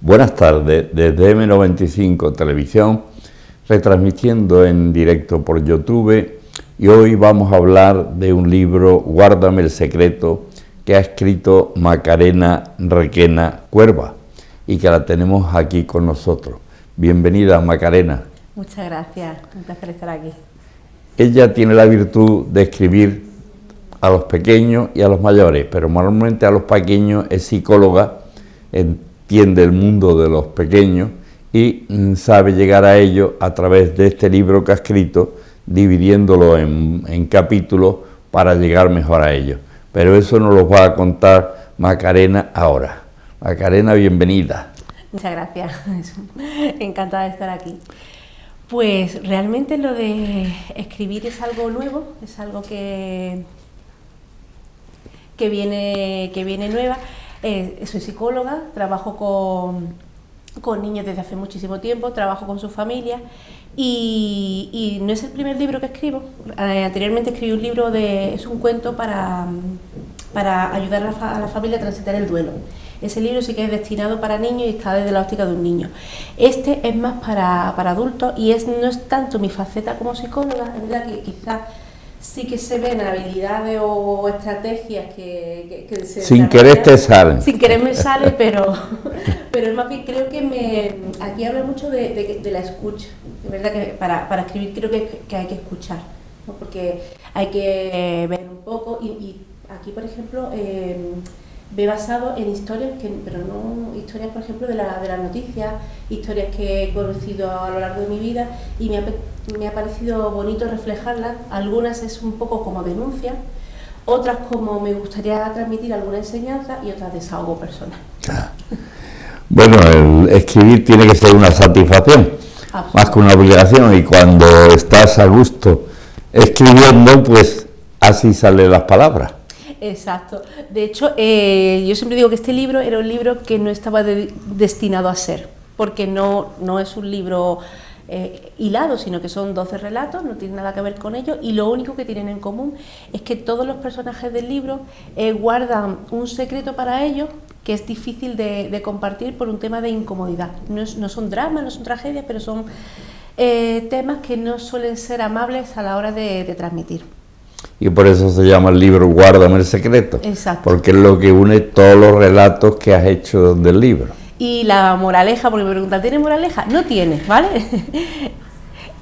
Buenas tardes, desde M95 Televisión, retransmitiendo en directo por YouTube, y hoy vamos a hablar de un libro, Guárdame el secreto, que ha escrito Macarena Requena Cuerva, y que la tenemos aquí con nosotros. Bienvenida, Macarena. Muchas gracias, un placer estar aquí. Ella tiene la virtud de escribir a los pequeños y a los mayores, pero normalmente a los pequeños es psicóloga, entiende el mundo de los pequeños y sabe llegar a ellos a través de este libro que ha escrito, dividiéndolo en capítulos para llegar mejor a ellos. Pero eso nos lo va a contar Macarena ahora. Macarena, bienvenida. Muchas gracias, encantada de estar aquí. Pues realmente lo de escribir es algo nuevo, es algo que viene nueva. Soy psicóloga, trabajo con niños desde hace muchísimo tiempo, trabajo con sus familias y no es el primer libro que escribo. Anteriormente escribí un libro, es un cuento para ayudar a la familia a transitar el duelo. Ese libro sí que es destinado para niños y está desde la óptica de un niño. Este es más para adultos y no es tanto mi faceta como psicóloga, es verdad que quizás sí que se ven habilidades o estrategias que sin querer te salen. Sin querer me sale, pero es más bien creo que aquí habla mucho de la escucha. Es verdad que para escribir creo que hay que escuchar, ¿no? Porque hay que ver un poco y aquí, por ejemplo, me he basado en historias, pero no historias, por ejemplo, de las noticias, historias que he conocido a lo largo de mi vida y me ha parecido bonito reflejarlas. Algunas es un poco como denuncia, otras como me gustaría transmitir alguna enseñanza y otras desahogo personal. Bueno, el escribir tiene que ser una satisfacción, más que una obligación, y cuando estás a gusto escribiendo, pues así salen las palabras. Exacto. De hecho, yo siempre digo que este libro era un libro que no estaba destinado a ser, porque no es un libro hilado, sino que son 12 relatos, no tiene nada que ver con ellos, y lo único que tienen en común es que todos los personajes del libro guardan un secreto para ellos que es difícil de compartir por un tema de incomodidad. No son dramas, no son tragedias, pero son temas que no suelen ser amables a la hora de transmitir. Y por eso se llama el libro Guárdame el secreto. Exacto. Porque es lo que une todos los relatos que has hecho del libro. Y la moraleja, porque me preguntan, ¿tiene moraleja? No tiene, ¿vale?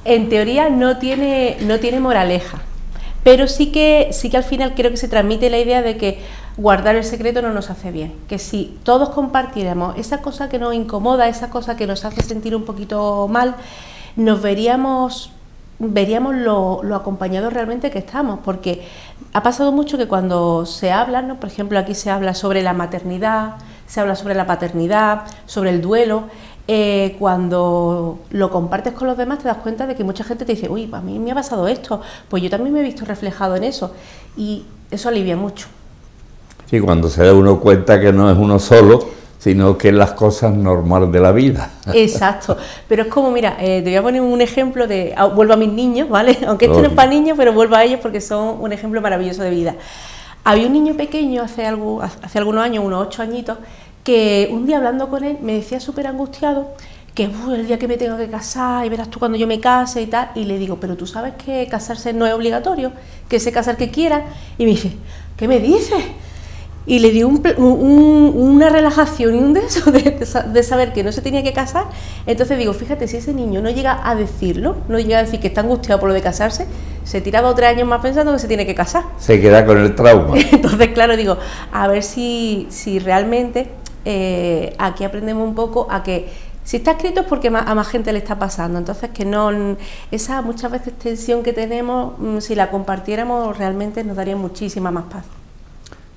En teoría no tiene moraleja, pero sí que al final creo que se transmite la idea de que guardar el secreto no nos hace bien, que si todos compartiéramos esa cosa que nos incomoda, esa cosa que nos hace sentir un poquito mal, nos veríamos lo acompañados realmente que estamos, porque ha pasado mucho que cuando se habla, ¿no? Por ejemplo, aquí se habla sobre la maternidad, se habla sobre la paternidad, sobre el duelo, cuando lo compartes con los demás te das cuenta de que mucha gente te dice, uy, a mí me ha pasado esto, pues yo también me he visto reflejado en eso, y eso alivia mucho. Sí, cuando se da uno cuenta que no es uno sino que es las cosas normales de la vida. Exacto, pero es como, mira, te voy a poner un ejemplo vuelvo a mis niños, ¿vale? Aunque esto no es para niños, pero vuelvo a ellos porque son un ejemplo maravilloso de vida. Había un niño pequeño hace algunos años, unos 8 añitos, que un día hablando con él me decía súper angustiado que el día que me tengo que casar y verás tú cuando yo me case y tal, y le digo, pero tú sabes que casarse no es obligatorio, que se casar que quiera, y me dice, ¿qué me dices? Y le di una relajación y un de eso de saber que no se tenía que casar. Entonces digo, fíjate, si ese niño no llega a decirlo, no llega a decir que está angustiado por lo de casarse, se tira 2 o 3 años más pensando que se tiene que casar. Se queda con el trauma. Entonces, claro, digo, a ver si realmente aquí aprendemos un poco a que si está escrito es porque a más gente le está pasando. Entonces, que no esa muchas veces tensión que tenemos, si la compartiéramos, realmente nos daría muchísima más paz.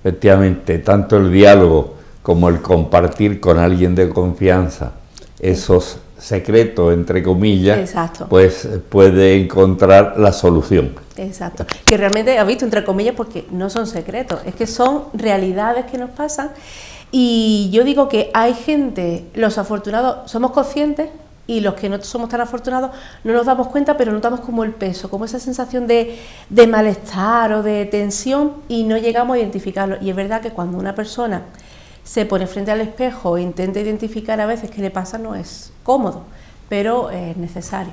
Efectivamente, tanto el diálogo como el compartir con alguien de confianza esos secretos, entre comillas, exacto, pues puede encontrar la solución. Exacto, que realmente, has visto, entre comillas, porque no son secretos, es que son realidades que nos pasan. Y yo digo que hay gente, los afortunados somos conscientes, y los que no somos tan afortunados no nos damos cuenta, pero notamos como el peso, como esa sensación de malestar o de tensión, y no llegamos a identificarlo. Y es verdad que cuando una persona se pone frente al espejo e intenta identificar a veces qué le pasa, no es cómodo, pero es necesario.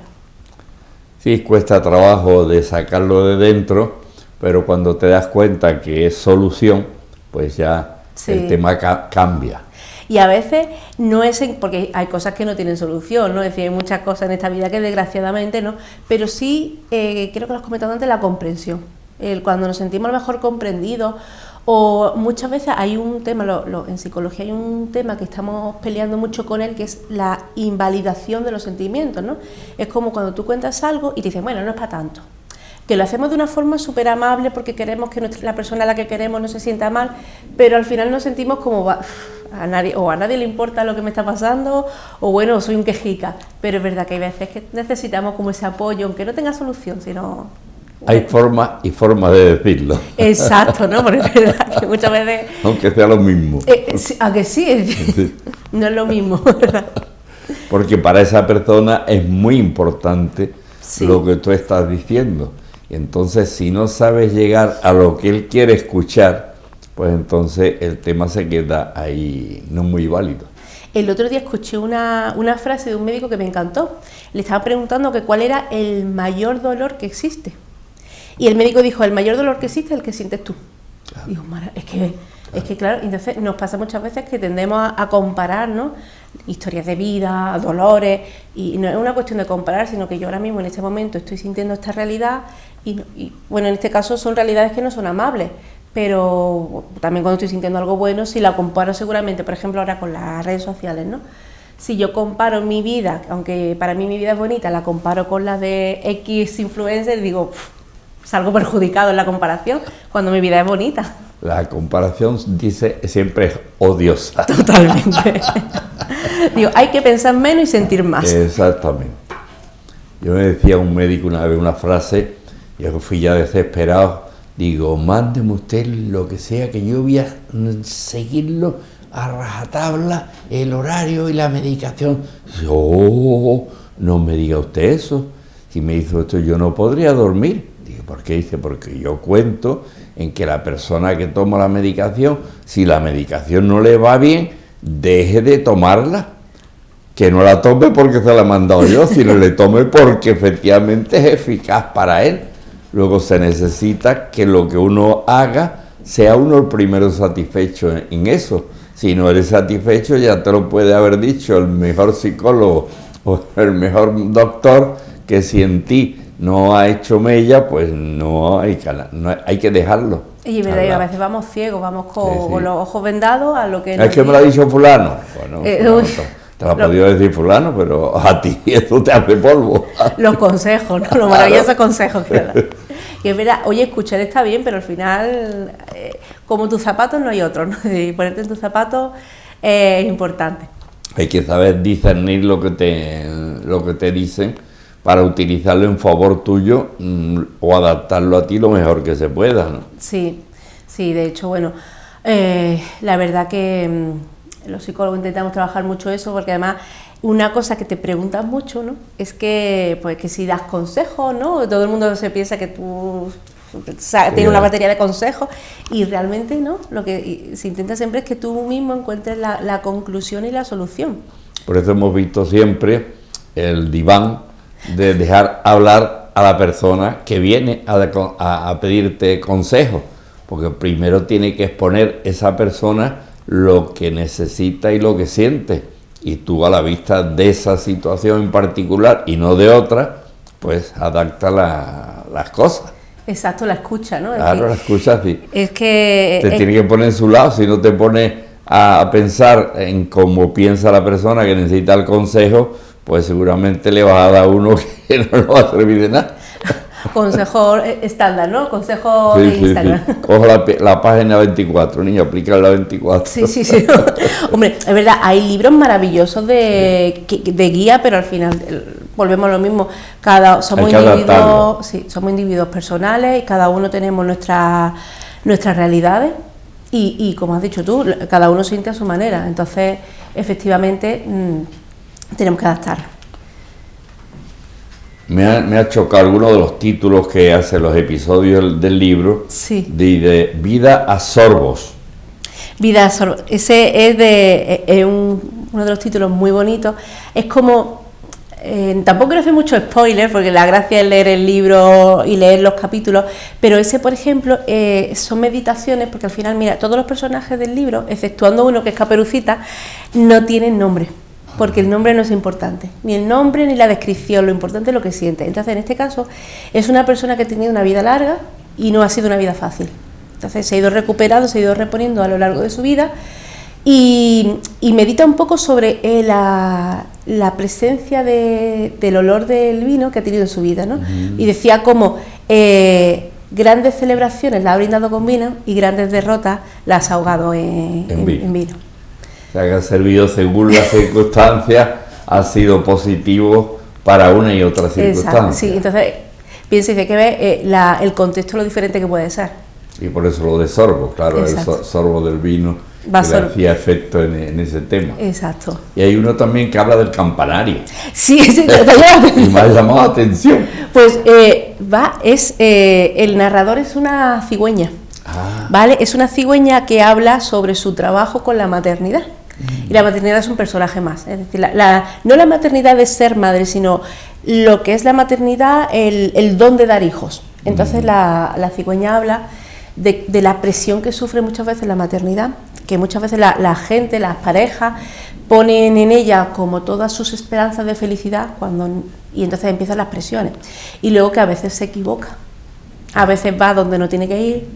Sí, cuesta trabajo de sacarlo de dentro, pero cuando te das cuenta que es solución, pues ya el tema cambia. Y a veces no es, porque hay cosas que no tienen solución, ¿no? Es decir, hay muchas cosas en esta vida que desgraciadamente no, pero sí, creo que lo has comentado antes, la comprensión. Cuando nos sentimos a lo mejor comprendidos, o muchas veces hay un tema, en psicología hay un tema que estamos peleando mucho con él, que es la invalidación de los sentimientos, ¿no? Es como cuando tú cuentas algo y te dicen, bueno, no es para tanto. Que lo hacemos de una forma súper amable porque queremos que la persona a la que queremos no se sienta mal, pero al final nos sentimos como a nadie le importa lo que me está pasando, o bueno, soy un quejica. Pero es verdad que hay veces que necesitamos como ese apoyo, aunque no tenga solución, sino... Hay formas y formas de decirlo. Exacto, ¿no? Porque es verdad que muchas veces... Aunque sea lo mismo. ¿A que sí? Sí. No es lo mismo, ¿verdad? Porque para esa persona es muy importante lo que tú estás diciendo. Y entonces, si no sabes llegar a lo que él quiere escuchar, pues entonces el tema se queda ahí no muy válido. El otro día escuché una frase de un médico que me encantó. Le estaba preguntando que cuál era el mayor dolor que existe. Y el médico dijo, el mayor dolor que existe es el que sientes tú. Claro. Digo, es que claro, entonces nos pasa muchas veces que tendemos a comparar, ¿no? Historias de vida, dolores, y no es una cuestión de comparar, sino que yo ahora mismo en este momento estoy sintiendo esta realidad y bueno, en este caso son realidades que no son amables, pero también cuando estoy sintiendo algo bueno, si la comparo seguramente, por ejemplo ahora con las redes sociales, ¿no? Si yo comparo mi vida, aunque para mí mi vida es bonita, la comparo con la de X influencer, digo, salgo perjudicado en la comparación, cuando mi vida es bonita. La comparación, dice, siempre es odiosa. Totalmente. Digo, hay que pensar menos y sentir más. Exactamente. Yo me decía un médico una vez una frase, yo fui ya desesperado, digo, mándeme usted lo que sea, que yo voy a seguirlo a rajatabla, el horario y la medicación. Yo, no me diga usted eso, si me hizo esto yo no podría dormir. Digo, ¿por qué? Dice, porque yo cuento en que la persona que toma la medicación, si la medicación no le va bien, deje de tomarla, que no la tome porque se la he mandado yo, sino le tome porque efectivamente es eficaz para él. Luego se necesita que lo que uno haga sea uno el primero satisfecho en eso. Si no eres satisfecho, ya te lo puede haber dicho el mejor psicólogo o el mejor doctor, que si en ti no ha hecho mella, pues no hay que dejarlo. Y es verdad, a veces vamos ciegos, vamos con los ojos vendados a lo que... Es que me lo ha dicho fulano. Bueno, te lo ha podido decir fulano, pero a ti eso te hace polvo. Los consejos, ¿no? Los maravillosos consejos que da. Y es verdad, oye, escuchar está bien, pero al final, como tus zapatos no hay otro, ¿no? Y ponerte en tus zapatos es importante. Hay que saber discernir lo que te dicen para utilizarlo en favor tuyo o adaptarlo a ti lo mejor que se pueda, ¿no? Sí, de hecho, bueno, la verdad que los psicólogos intentamos trabajar mucho eso, porque además una cosa que te preguntan mucho, ¿no? Es que, pues, que si das consejos, ¿no? Todo el mundo se piensa que tú tienes una batería de consejos y realmente no, lo que se intenta siempre es que tú mismo encuentres la conclusión y la solución. Por eso hemos visto siempre el diván de dejar hablar a la persona que viene a pedirte consejo, porque primero tiene que exponer esa persona lo que necesita y lo que siente, y tú a la vista de esa situación en particular y no de otra, pues adapta las cosas. Exacto, la escucha, ¿no? Claro, la escucha, sí. Es que... Te tiene que poner en su lado, si no te pones a pensar en cómo piensa la persona que necesita el consejo, pues seguramente le vas a dar uno que no le va a servir de nada. Consejo estándar, ¿no? Consejo de Instagram. Sí. Cojo la página 24, niño, aplica la 24. Sí. Hombre, es verdad, hay libros maravillosos de guía, pero al final volvemos a lo mismo. Somos individuos personales y cada uno tenemos nuestras realidades y como has dicho tú, cada uno siente a su manera. Entonces, efectivamente, tenemos que adaptarlo. Me ha chocado alguno de los títulos que hace los episodios del libro, sí. de vida a sorbos. Vida sorbo. Ese es uno de los títulos muy bonitos. Es como, tampoco quiero hacer mucho spoiler, porque la gracia es leer el libro y leer los capítulos, pero ese, por ejemplo, son meditaciones, porque al final, mira, todos los personajes del libro, exceptuando uno que es Caperucita, no tienen nombre, porque el nombre no es importante, ni el nombre ni la descripción, lo importante es lo que siente. Entonces, en este caso, es una persona que ha tenido una vida larga y no ha sido una vida fácil. Entonces se ha ido recuperando, se ha ido reponiendo a lo largo de su vida y medita un poco sobre la presencia del olor del vino que ha tenido en su vida, ¿no? Y decía como grandes celebraciones las ha brindado con vino y grandes derrotas las ha ahogado en vino. O sea, que ha servido según las circunstancias, ha sido positivo para una y otra circunstancia. Exacto, sí, entonces piensa y dice que ve el contexto, lo diferente que puede ser. Y por eso lo de sorbo, claro, exacto. El sorbo del vino que le hacía efecto en ese tema. Exacto. Y hay uno también que habla del campanario. Sí, sí, y me ha llamado la atención. Pues el narrador es una cigüeña, ¿vale? Es una cigüeña que habla sobre su trabajo con la maternidad. Y la maternidad es un personaje más, es decir, no la maternidad de ser madre, sino lo que es la maternidad, el don de dar hijos. Entonces la cigüeña habla de la presión que sufre muchas veces la maternidad, que muchas veces la gente, las parejas, ponen en ella como todas sus esperanzas de felicidad y entonces empiezan las presiones. Y luego que a veces se equivoca, a veces va donde no tiene que ir,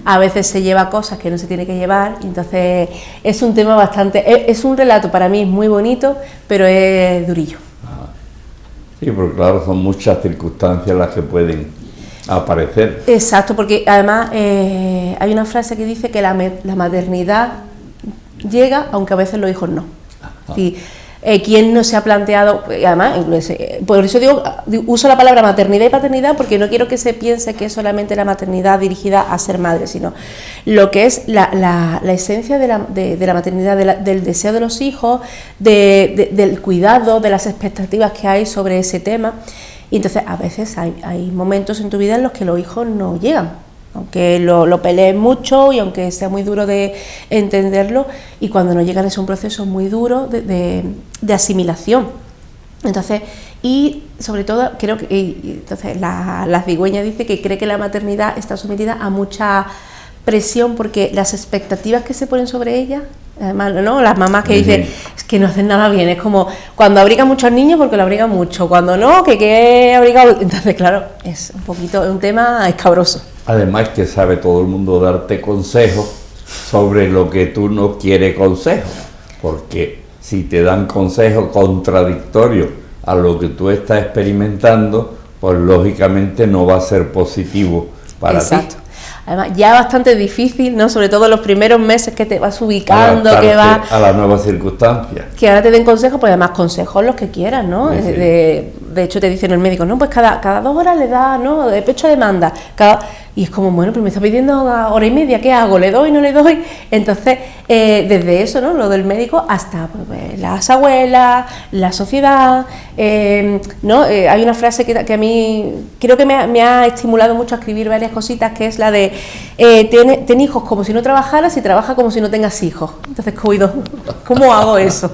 a veces se lleva cosas que no se tiene que llevar, y entonces es un tema bastante, es un relato para mí muy bonito, pero es durillo. Sí, porque claro, son muchas circunstancias las que pueden aparecer. Exacto, porque además hay una frase que dice que la maternidad llega, aunque a veces los hijos no. Sí, ¿quién no se ha planteado? Además, por eso digo, uso la palabra maternidad y paternidad, porque no quiero que se piense que es solamente la maternidad dirigida a ser madre, sino lo que es la esencia de la maternidad, del deseo de los hijos, del cuidado, de las expectativas que hay sobre ese tema. Y entonces a veces hay momentos en tu vida en los que los hijos no llegan, aunque lo peleen mucho y aunque sea muy duro de entenderlo, y cuando no llegan es un proceso muy duro de asimilación. Entonces, y sobre todo creo que entonces la cigüeña dice que cree que la maternidad está sometida a mucha presión porque las expectativas que se ponen sobre ella, además, ¿no? Las mamás que dicen es que no hacen nada bien, es como cuando abrigan muchos niños porque lo abrigan mucho, cuando no, que abrigado. Entonces, claro, es un tema escabroso. Además que sabe todo el mundo darte consejos sobre lo que tú no quieres consejos, porque si te dan consejos contradictorios a lo que tú estás experimentando, pues lógicamente no va a ser positivo para ti. Además, ya bastante difícil, ¿no? Sobre todo los primeros meses que te vas ubicando, que vas a las nuevas circunstancias. Que ahora te den consejos, pues además consejos los que quieras, ¿no? Sí. De hecho te dicen el médico, no, pues cada 2 horas le da, ¿no? De pecho de demanda. Y es como, bueno, pero me está pidiendo 1 hora y media, ¿qué hago? ¿Le doy, no le doy? Entonces, desde eso, ¿no? Lo del médico hasta pues, las abuelas, la sociedad, ¿no? Hay una frase que a mí creo que me ha estimulado mucho a escribir varias cositas, que es la de ten hijos como si no trabajaras y trabaja como si no tengas hijos. Entonces, ¿cómo hago eso?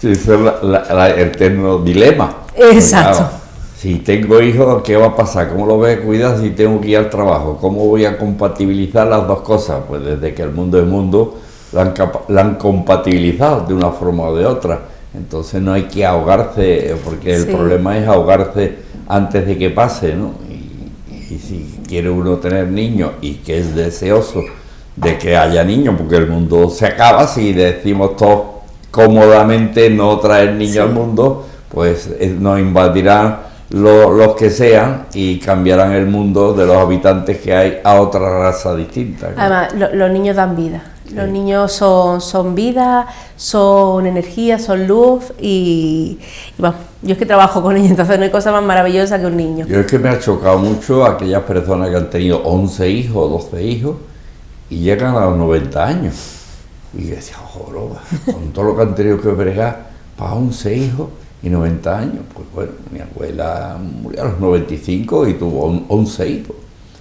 Sí, eso es el eterno dilema. Exacto. Claro, si tengo hijos, ¿qué va a pasar? ¿Cómo lo voy a cuidar si tengo que ir al trabajo? ¿Cómo voy a compatibilizar las dos cosas? Pues desde que el mundo es mundo, la han compatibilizado de una forma o de otra. Entonces no hay que ahogarse, porque el problema es ahogarse antes de que pase, ¿no? Y si quiere uno tener niños y que es deseoso de que haya niños, porque el mundo se acaba si decimos todos cómodamente no traer niños al mundo, pues nos invadirán los que sean y cambiarán el mundo de los habitantes que hay a otra raza distinta, ¿no? Además, los niños dan vida. Sí. Los niños son vida, son energía, son luz y bueno, yo es que trabajo con ellos, entonces no hay cosa más maravillosa que un niño. Yo es que me ha chocado mucho aquellas personas que han tenido 11 hijos o 12 hijos y llegan a los 90 años. Y yo decía, joroba, con todo lo que han tenido que bregar para 11 hijos y 90 años. Pues bueno, mi abuela murió a los 95 y tuvo 11 hijos.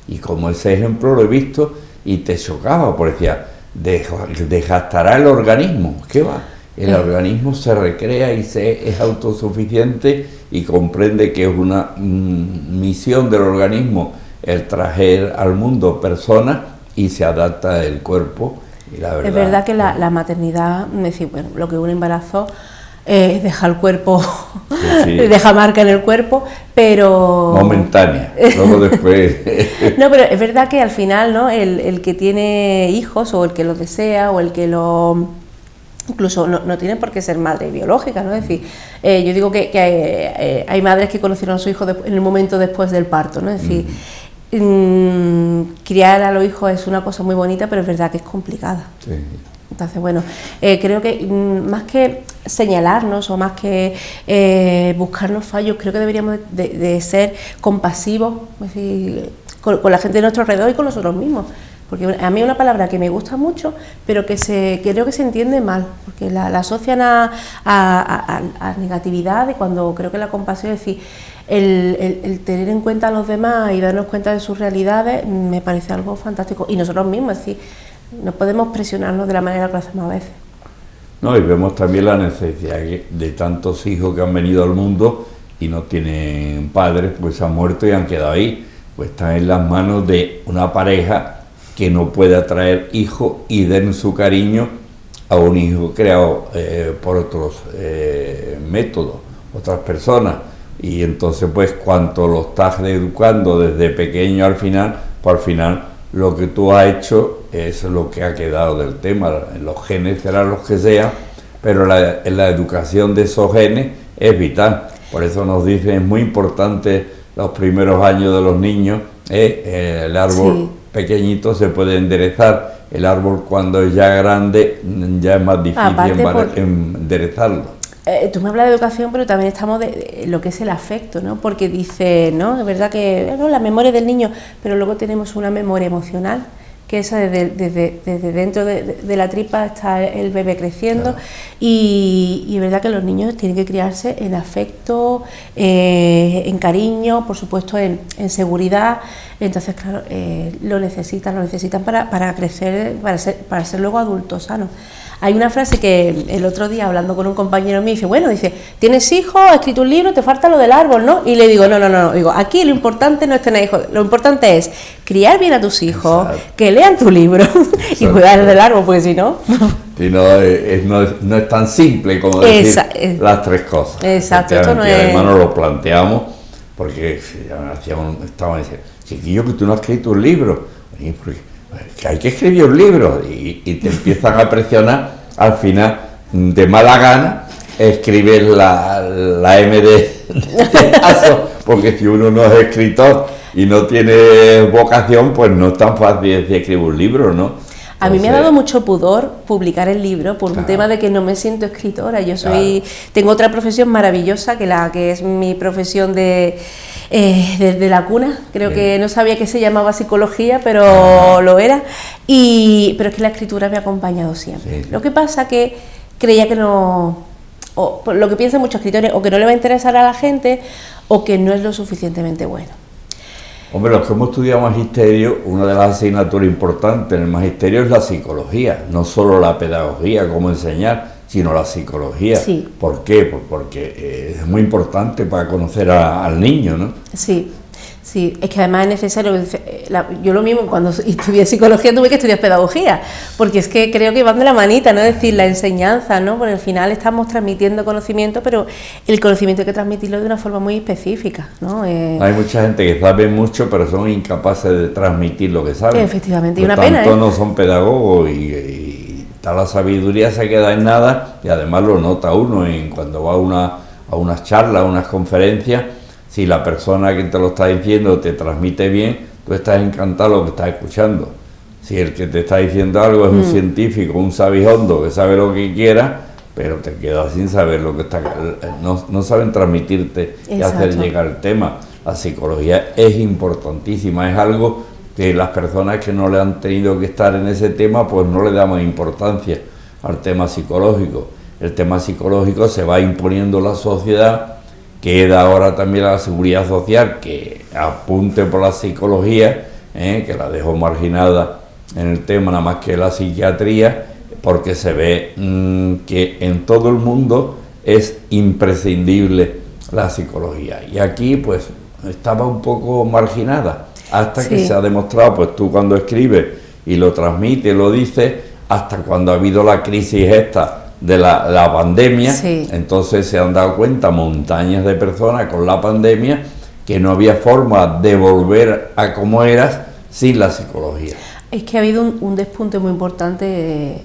Y como ese ejemplo lo he visto y te chocaba, porque decía, desgastará el organismo. ¿Qué va? El organismo se recrea y es autosuficiente y comprende que es una misión del organismo el traer al mundo personas y se adapta el cuerpo. Y la verdad, es verdad que la maternidad, bueno, lo que un embarazo deja el cuerpo, deja marca en el cuerpo, pero... momentánea, luego después... No, pero es verdad que al final, ¿no? El que tiene hijos, o el que los desea, o el que lo... Incluso no tiene por qué ser madre biológica, ¿no? Es decir, yo digo que hay madres que conocieron a su hijo en el momento después del parto, ¿no? Es decir, criar a los hijos es una cosa muy bonita, pero es verdad que es complicada. Sí. Entonces, bueno, creo que más que señalarnos o más que buscarnos fallos, creo que deberíamos de ser compasivos, es decir, con la gente de nuestro alrededor y con nosotros mismos. Porque a mí es una palabra que me gusta mucho, pero que creo que se entiende mal, porque la asocian a negatividad, y cuando creo que la compasión, es decir, el tener en cuenta a los demás y darnos cuenta de sus realidades, me parece algo fantástico. Y nosotros mismos, es decir, no podemos presionarnos de la manera que lo hacemos a veces. No, y vemos también la necesidad de tantos hijos que han venido al mundo y no tienen padres, pues han muerto y han quedado ahí. Pues están en las manos de una pareja que no puede atraer hijos y den su cariño a un hijo creado por otros métodos, otras personas. Y entonces, pues, cuanto lo estás educando desde pequeño al final, pues al final lo que tú has hecho es lo que ha quedado del tema. Los genes serán los que sean, pero la educación de esos genes es vital. Por eso nos dicen, es muy importante los primeros años de los niños, el árbol pequeñito se puede enderezar, el árbol cuando es ya grande ya es más difícil enderezarlo. Tú me hablas de educación, pero también estamos de lo que es el afecto, ¿no? Porque dice, ¿no? Es verdad que la memoria del niño, pero luego tenemos una memoria emocional, que esa desde dentro de la tripa está el bebé creciendo, claro. Y es verdad que los niños tienen que criarse en afecto, en cariño, por supuesto en seguridad. Entonces, claro, lo necesitan para crecer, para ser luego adultos sanos. Hay una frase que el otro día, hablando con un compañero mío, dice, ¿tienes hijos? ¿Has escrito un libro? Te falta lo del árbol, ¿no? Y le digo, no, digo, aquí lo importante no es tener hijos, lo importante es criar bien a tus hijos, exacto, que lean tu libro y cuidar del árbol, porque si no... Si no, no es tan simple como decir las tres cosas. Exacto, esto no es... Además nos lo planteamos, porque estaban diciendo, chiquillo, que tú no has escrito un libro. Que hay que escribir un libro, y te empiezan a presionar, al final, de mala gana, escribir la M de caso, porque si uno no es escritor y no tiene vocación, pues no es tan fácil decir escribir un libro, ¿no? A mí me ha dado mucho pudor publicar el libro por un tema de que no me siento escritora. Yo tengo otra profesión maravillosa que es mi profesión desde la cuna. Creo que no sabía que se llamaba psicología, pero lo era. Pero es que la escritura me ha acompañado siempre. Sí. Lo que pasa que creía que no, o lo que piensan muchos escritores, o que no le va a interesar a la gente, o que no es lo suficientemente bueno. Hombre, los que hemos estudiado magisterio, una de las asignaturas importantes en el magisterio es la psicología, no solo la pedagogía, cómo enseñar, sino la psicología. Sí. ¿Por qué? Pues porque es muy importante para conocer al niño, ¿no? Sí. Sí, es que además es necesario, yo lo mismo cuando estudié psicología tuve que estudiar pedagogía, porque es que creo que van de la manita, ¿no? Es decir, la enseñanza, ¿no? Porque al final estamos transmitiendo conocimiento, pero el conocimiento hay que transmitirlo de una forma muy específica, ¿no? Hay mucha gente que sabe mucho, pero son incapaces de transmitir lo que saben. Efectivamente, y una pena, tanto no son pedagogos y tal, la sabiduría se queda en nada, y además lo nota uno cuando va a unas charlas, a unas conferencias. Si la persona que te lo está diciendo te transmite bien, tú estás encantado de lo que estás escuchando. Si el que te está diciendo algo es un científico, un sabihondo que sabe lo que quiera, pero te quedas sin saber lo que está... No saben transmitirte y hacer llegar el tema. La psicología es importantísima, es algo que las personas que no le han tenido que estar en ese tema, pues no le damos importancia al tema psicológico. El tema psicológico se va imponiendo en la sociedad. Queda ahora también la seguridad social, que apunte por la psicología, que la dejó marginada en el tema nada más que la psiquiatría, porque se ve que en todo el mundo es imprescindible la psicología. Y aquí pues estaba un poco marginada, hasta que se ha demostrado, pues tú cuando escribes y lo transmites, lo dices, hasta cuando ha habido la crisis esta de la pandemia, entonces se han dado cuenta montañas de personas con la pandemia que no había forma de volver a como eras sin la psicología. Es que ha habido un despunte muy importante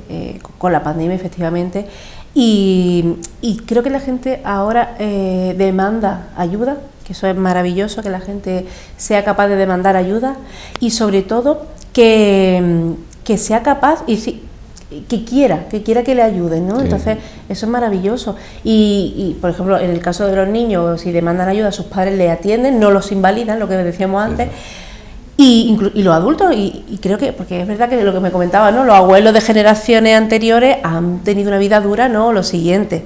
con la pandemia, efectivamente, y creo que la gente ahora demanda ayuda, que eso es maravilloso, que la gente sea capaz de demandar ayuda, y sobre todo que sea capaz y que quiera que le ayuden, ¿no? Sí. Entonces eso es maravilloso. Y por ejemplo, en el caso de los niños, si demandan ayuda, sus padres les atienden, no los invalidan, lo que decíamos antes. Y los adultos, y creo que, porque es verdad que lo que me comentaba, ¿no? Los abuelos de generaciones anteriores han tenido una vida dura, ¿no? Lo siguiente.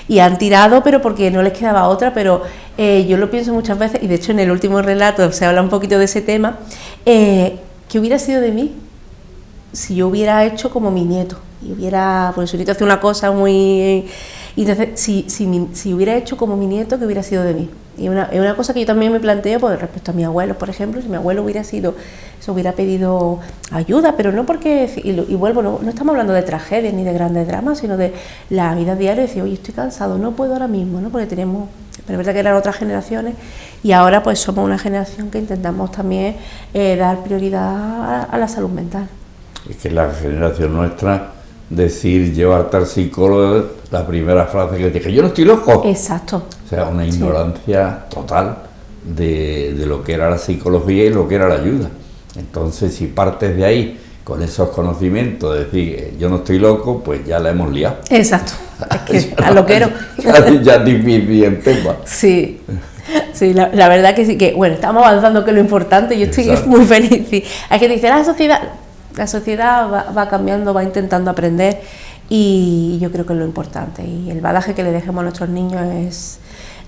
Y han tirado, pero porque no les quedaba otra, pero yo lo pienso muchas veces, y de hecho en el último relato se habla un poquito de ese tema, ¿qué hubiera sido de mí si yo hubiera hecho como mi nieto? Y hubiera, pues su nieto hace una cosa muy... Y entonces, si hubiera hecho como mi nieto, ¿qué hubiera sido de mí? Y es una cosa que yo también me planteo pues, respecto a mi abuelo, por ejemplo. Si mi abuelo hubiera pedido ayuda, pero no porque, y vuelvo, no estamos hablando de tragedias ni de grandes dramas, sino de la vida diaria, decir, oye, estoy cansado, no puedo ahora mismo, ¿no? Porque tenemos, pero es verdad que eran otras generaciones, y ahora pues somos una generación que intentamos también dar prioridad a la salud mental. Es que la generación nuestra, decir llevarte al psicólogo, la primera frase que dije, yo no estoy loco. Exacto. O sea, una ignorancia total de lo que era la psicología y lo que era la ayuda. Entonces, si partes de ahí con esos conocimientos, de decir, yo no estoy loco, pues ya la hemos liado. Exacto. Es que a loquero. Ya es difícil el tema. Sí. Sí, la verdad que sí, que bueno, estamos avanzando, que es lo importante, yo estoy muy feliz. Sí. Hay que decir, la sociedad va cambiando, va intentando aprender, y yo creo que es lo importante, y el bagaje que le dejemos a nuestros niños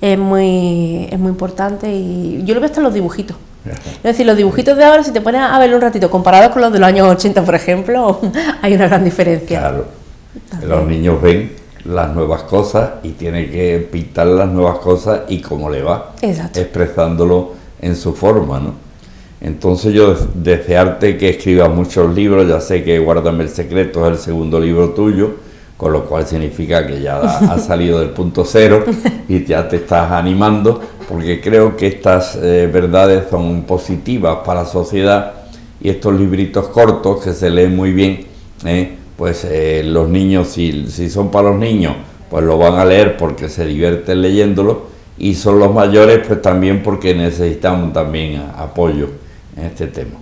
es muy importante, y yo lo veo hasta en los dibujitos. Es decir, los dibujitos de ahora, si te pones a verlo un ratito, comparados con los de los años 80, por ejemplo, hay una gran diferencia. Claro, los niños ven las nuevas cosas y tienen que pintar las nuevas cosas y cómo le va. Exacto. Expresándolo en su forma, ¿no? Entonces yo desearte que escribas muchos libros, ya sé que Guárdame el secreto es el segundo libro tuyo, con lo cual significa que ya has salido del punto cero y ya te estás animando, porque creo que estas verdades son positivas para la sociedad, y estos libritos cortos que se leen muy bien, pues los niños, si son para los niños, pues lo van a leer porque se divierten leyéndolo, y son los mayores pues también porque necesitamos también apoyo en este tema.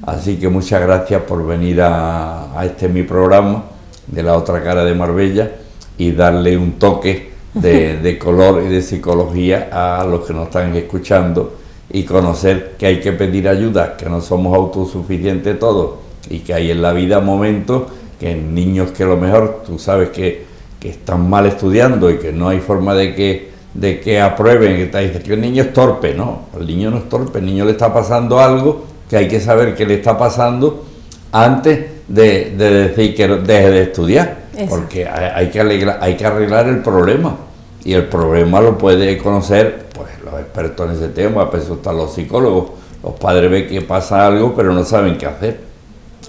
Así que muchas gracias por venir a mi programa de La Otra Cara de Marbella y darle un toque de color y de psicología a los que nos están escuchando, y conocer que hay que pedir ayuda, que no somos autosuficientes todos, y que hay en la vida momentos que niños que a lo mejor tú sabes que están mal estudiando y que no hay forma de que aprueben, que te dicen que el niño es torpe. No, el niño no es torpe, el niño le está pasando algo que hay que saber que le está pasando antes de decir que deje de estudiar. Eso. Porque hay que arreglar el problema, y el problema lo puede conocer pues los expertos en ese tema, por eso están los psicólogos. Los padres ven que pasa algo pero no saben qué hacer,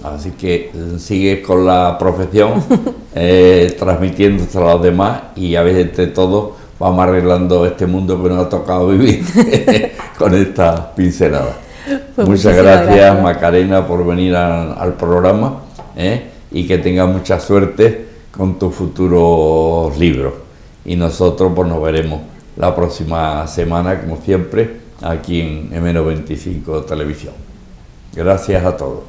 así que sigues con la profesión transmitiéndose a los demás, y a veces entre todos vamos arreglando este mundo que nos ha tocado vivir con esta pincelada. Pues muchas gracias, Macarena, por venir al programa, y que tengas mucha suerte con tus futuros libros. Y nosotros pues nos veremos la próxima semana, como siempre, aquí en M95 Televisión. Gracias a todos.